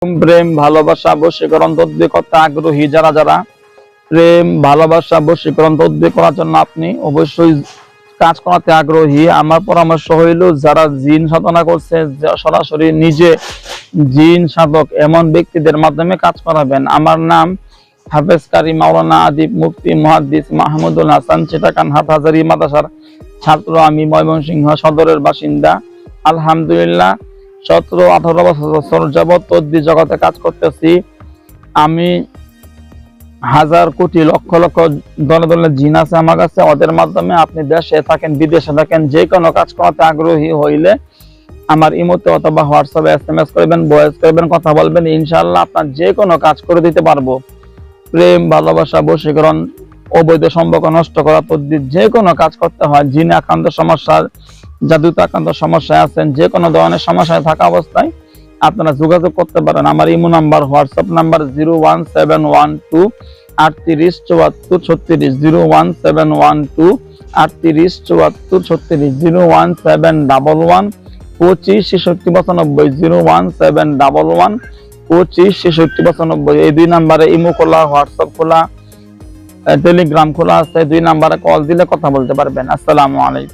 প্রেম ভালোবাসা বশীকরণ তদ্বির করতে আগ্রহী যারা প্রেম ভালোবাসা বশীকরণ তদ্বির করার জন্য আপনি অবশ্যই কাজ করাতে আগ্রহী। আমার পরামর্শ হইল যারা জিন সাধনা করছে, সরাসরি নিজে জিন সাধক এমন ব্যক্তিদের মাধ্যমে কাজ করাবেন। আমার নাম হাফেজ কারি মাওলানা আদিব মুফতি মুহাদ্দিস মাহমুদুল হাসান, চিটাগাং হাটহাজারী মাদ্রাসার ছাত্র। আমি ময়মনসিংহ সদরের বাসিন্দা। আলহামদুলিল্লাহ 17-18 বছর যাবত তদ্বির জগতে কাজ করতেছি। আমি হাজার কোটি লক্ষ লক্ষ দলে দলে জিন আছে আমার কাছে। ওদের মাধ্যমে আপনি দেশে থাকেন বিদেশে থাকেন যে কোনো কাজ করাতে আগ্রহী হইলে আমার ইমোতে অথবা হোয়াটসঅ্যাপে SMS করবেন, ভয়েস করবেন, কথা বলবেন, ইনশাআল্লাহ আপনার যে কোনো কাজ করে দিতে পারবো। প্রেম ভালোবাসা বশীকরণ, অবৈধ সম্পর্ক নষ্ট করা তদ্বির যে কোনো কাজ করতে হয়। জিনে আক্রান্ত সমস্যা, জাদুতে আক্রান্ত সমস্যায় আছেন, যে কোনো ধরনের সমস্যায় থাকা অবস্থায় আপনারা যোগাযোগ করতে পারেন। আমার ইমো নাম্বার, হোয়াটসঅ্যাপ নাম্বার 01712 38 74 36, 01712 38 74 36, 01711 25 66 95, 01711 25 66 95। এই দুই নাম্বারে ইমো খোলা, হোয়াটসঅ্যাপ খোলা, টেলিগ্রাম খোলা আছে। দুই নাম্বারে কল দিলে কথা বলতে পারবেন। আসসালামু আলাইকুম।